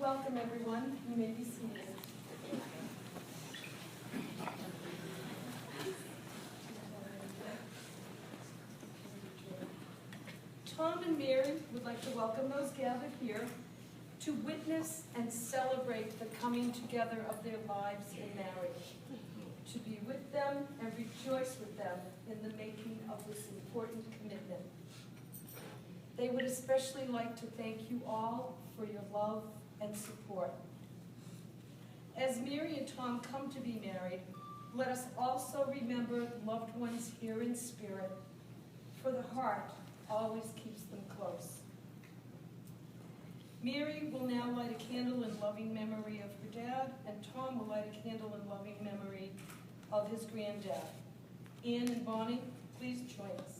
Welcome, everyone. You may be seated. Tom and Mary would like to welcome those gathered here to witness and celebrate the coming together of their lives in marriage, to be with them and rejoice with them in the making of this important commitment. They would especially like to thank you all for your love and support. As Mary and Tom come to be married, let us also remember loved ones here in spirit, for the heart always keeps them close. Mary will now light a candle in loving memory of her dad, and Tom will light a candle in loving memory of his granddad. Ann and Bonnie, please join us.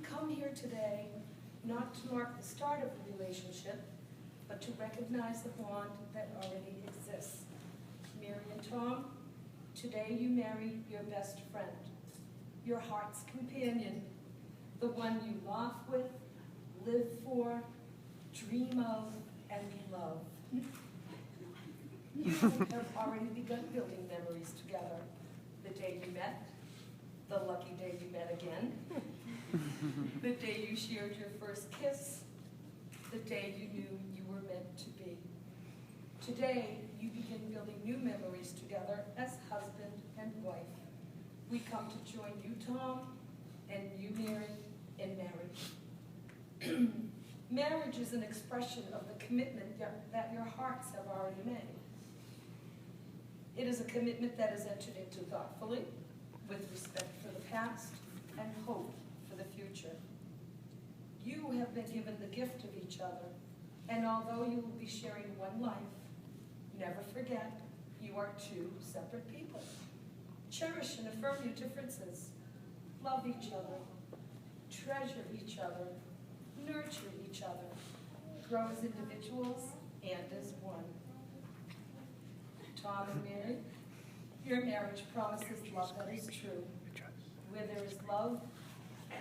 Come here today not to mark the start of the relationship, but to recognize the bond that already exists. Mary and Tom, today you marry your best friend, your heart's companion, the one you laugh with, live for, dream of, and love. You have already begun building memories together. The day you met, the lucky day you met again, the day you shared your first kiss, the day you knew you were meant to be. Today, you begin building new memories together as husband and wife. We come to join you, Tom, and you, Mary, in marriage. Marriage is an expression of the commitment that your hearts have already made. It is a commitment that is entered into thoughtfully, with respect for the past and hope for the future. You have been given the gift of each other, and although you will be sharing one life, never forget you are two separate people. Cherish and affirm your differences. Love each other. Treasure each other. Nurture each other. Grow as individuals and as one. Tom and Mary, your marriage promises love that is true. Where there is love,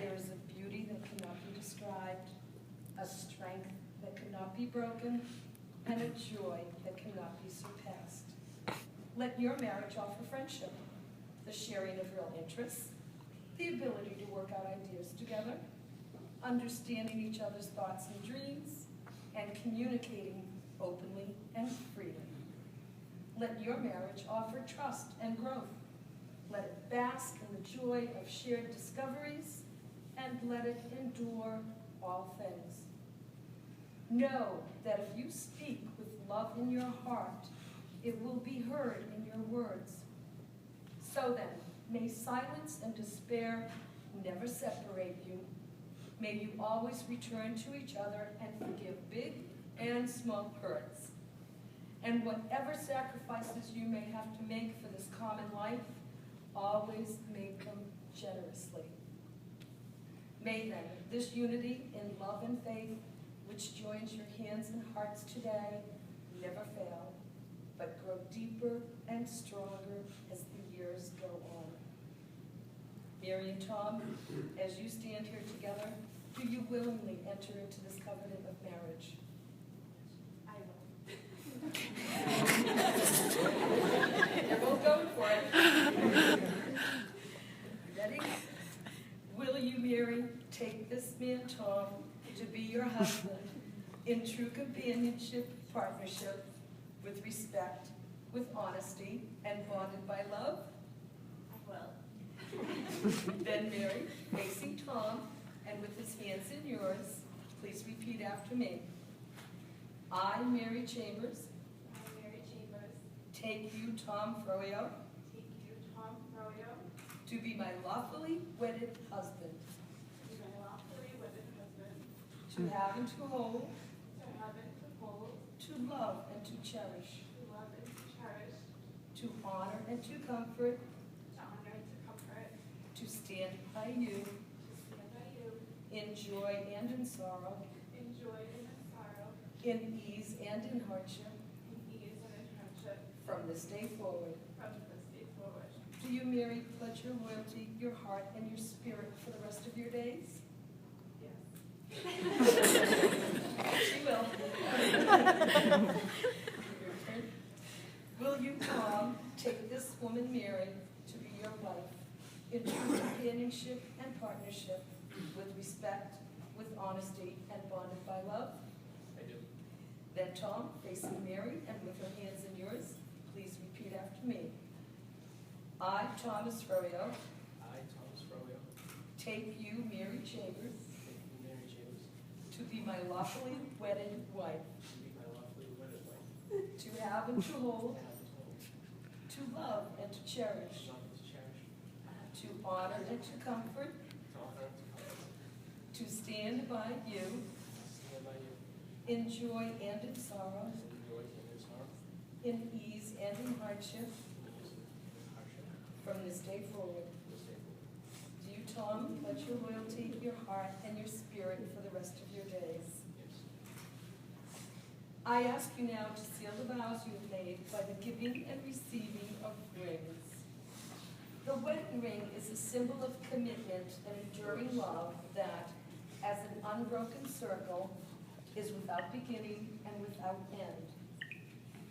there is a beauty that cannot be described, a strength that cannot be broken, and a joy that cannot be surpassed. Let your marriage offer friendship, the sharing of real interests, the ability to work out ideas together, understanding each other's thoughts and dreams, and communicating openly and freely. Let your marriage offer trust and growth. Let it bask in the joy of shared discoveries, and let it endure all things. Know that if you speak with love in your heart, it will be heard in your words. So then, may silence and despair never separate you. May you always return to each other and forgive big and small hurts. And whatever sacrifices you may have to make for this common life, always make them generously. May then this unity in love and faith, which joins your hands and hearts today, never fail, but grow deeper and stronger as the years go on. Mary and Tom, as you stand here together, do you willingly enter into this covenant of marriage? They're both going for it. Ready? Will you, Mary, take this man, Tom, to be your husband in true companionship, partnership, with respect, with honesty, and bonded by love? I will. Then Mary, facing Tom, and with his hands in yours, please repeat after me. I, Mary Chambers, I, Mary Chambers, take you, Tom Froyo, take you, Tom Froyo, to be my lawfully wedded husband, to be my lawfully wedded husband, to have and to hold, to have and to hold, to love and to cherish, to love and to cherish, to honor and to comfort, to honor and to comfort, to stand by you to stand by you, in joy and in sorrow, in joy and in sorrow, in ease and in hardship, in ease and in hardship, from this day forward. from this day forward. Do you, Mary, pledge your loyalty, your heart, and your spirit for the rest of your days? Yes. She will. Will you, Tom, take this woman, Mary, to be your wife, in true companionship and partnership, with respect, with honesty, and bonded by love? I do. Then Tom, facing Mary and with her hands in yours, please repeat after me. I, Thomas Froyo, I, Thomas Froyo, take you, Mary Chambers, take you, Mary Chambers, to be my lawfully wedded wife, to be my lawfully wedded wife, to have and to hold, to have and hold, to love and to to cherish, love and to cherish, to honor and to comfort, to honor and to comfort, to stand by you to stand by you in joy and in sorrow, in joy and in sorrow, in ease and in hardship, in ease and in hardship, from this day forward. from this day forward. Do you, Tom, pledge your loyalty, your heart, and your spirit for the rest of your days? Yes. I ask you now to seal the vows you have made by the giving and receiving of rings. The wedding ring is a symbol of commitment and enduring love that, as an unbroken circle, is without beginning and without end.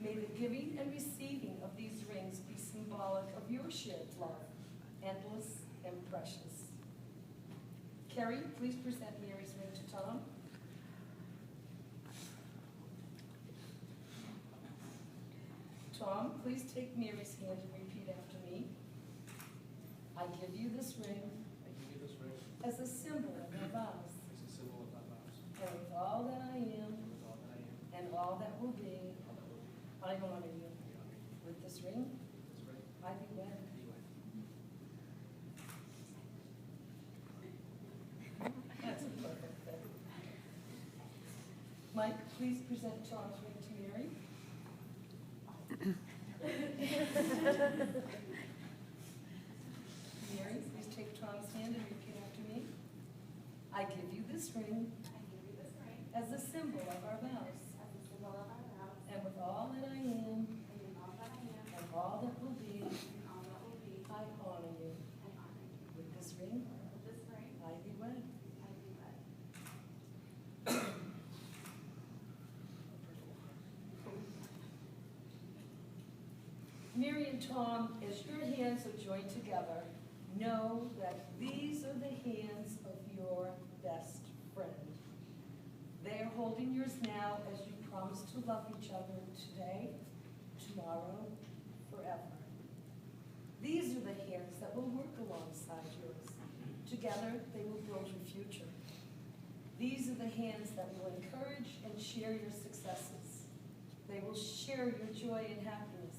May the giving and receiving of these rings be symbolic of your shared love, endless and precious. Carrie, please present Mary's ring to Tom. Tom, please take Mary's hand and repeat after me. I give you this ring I give you this ring as a symbol of my vows, as a symbol of my vows, and with all that I am and with all that I am, and all that will be, all that will be, I honor you. I honor you. With this ring, This ring, I be wed. be wed. That's a perfect fit. Mike, please present Tom's ring to Mary. Mary, please take Tom's hand and repeat after me. I give you this ring I give you this ring as a symbol of our vows, as a symbol of our vows, and with all that I am and in all that I am, and all that will be, and all that will be, I honor you. I honor you. With this ring, With this ring, I be wed. I be wed. Mary and Tom, as your hands are joined together, know that these are the hands of your best friend. They are holding yours now as you promise to love each other today, tomorrow, forever. These are the hands that will work alongside yours. Together, they will build your future. These are the hands that will encourage and share your successes. They will share your joy and happiness.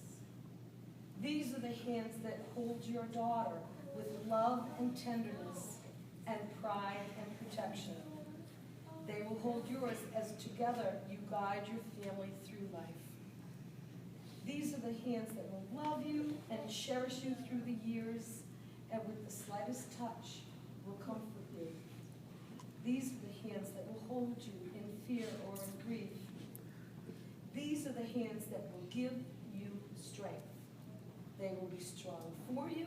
These are the hands that hold your daughter with love and tenderness and pride and protection. They will hold yours as together you guide your family through life. These are the hands that will love you and cherish you through the years, and with the slightest touch will comfort you. These are the hands that will hold you in fear or in grief. These are the hands that will give you strength. They will be strong for you,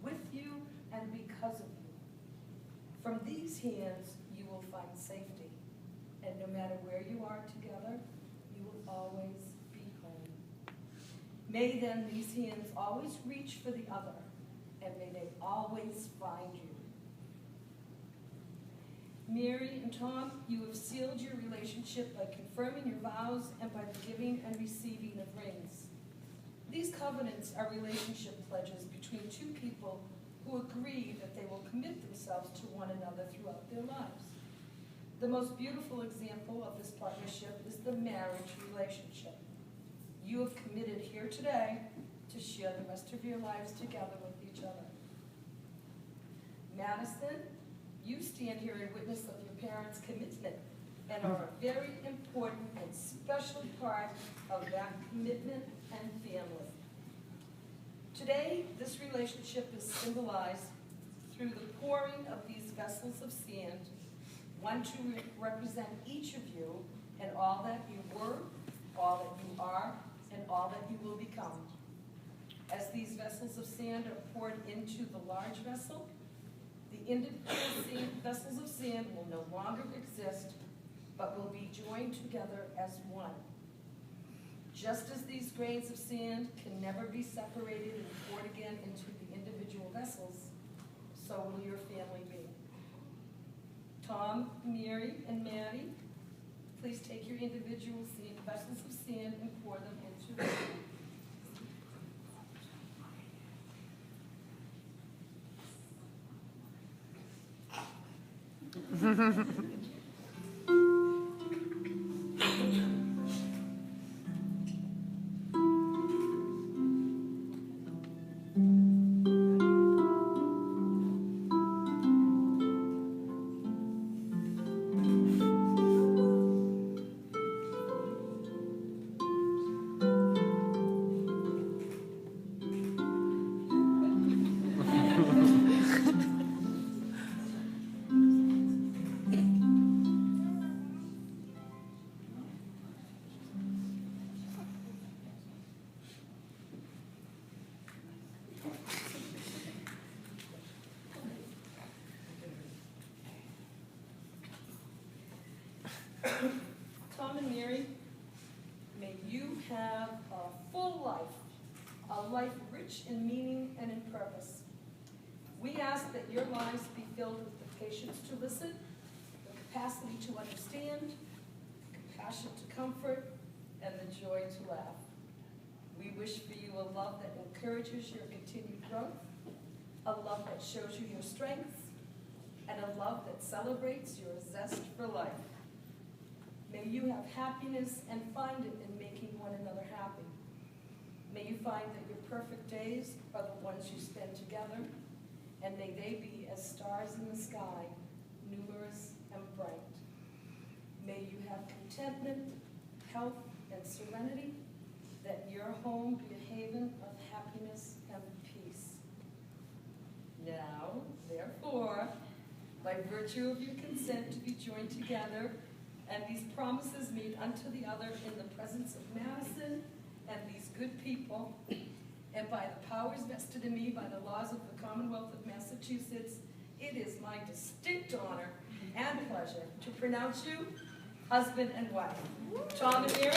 with you, and because of you. From these hands, you will find safety. And no matter where you are together, you will always be home. May then these hands always reach for the other, and may they always find you. Mary and Tom, you have sealed your relationship by confirming your vows and by the giving and receiving of rings. These covenants are relationship pledges between two people who agree that they will commit themselves to one another throughout their lives. The most beautiful example of this partnership is the marriage relationship. You have committed here today to share the rest of your lives together with each other. Madison, you stand here in witness of your parents' commitment and are a very important and special part of that commitment and family. Today, this relationship is symbolized through the pouring of these vessels of sand, one to represent each of you and all that you were, all that you are, and all that you will become. As these vessels of sand are poured into the large vessel, the individual vessels of sand will no longer exist, but will be joined together as one. Just as these grains of sand can never be separated and poured again into the individual vessels, so will your family be. Tom, Mary, and Maddie, please take your individual vessels of sand and pour them into the Tom and Mary, may you have a full life, a life rich in meaning and in purpose. We ask that your lives be filled with the patience to listen, the capacity to understand, compassion to comfort, and the joy to laugh. We wish for you a love that encourages your continued growth, a love that shows you your strengths, and a love that celebrates your zest for life. May you have happiness and find it in making one another happy. May you find that your perfect days are the ones you spend together, and may they be as stars in the sky, numerous and bright. May you have contentment, health, and serenity, that your home be a haven of happiness and peace. Now, therefore, by virtue of your consent to be joined together, and these promises made unto the other in the presence of Madison and these good people, and by the powers vested in me by the laws of the Commonwealth of Massachusetts, it is my distinct honor and pleasure to pronounce you husband and wife. Tom and Mary,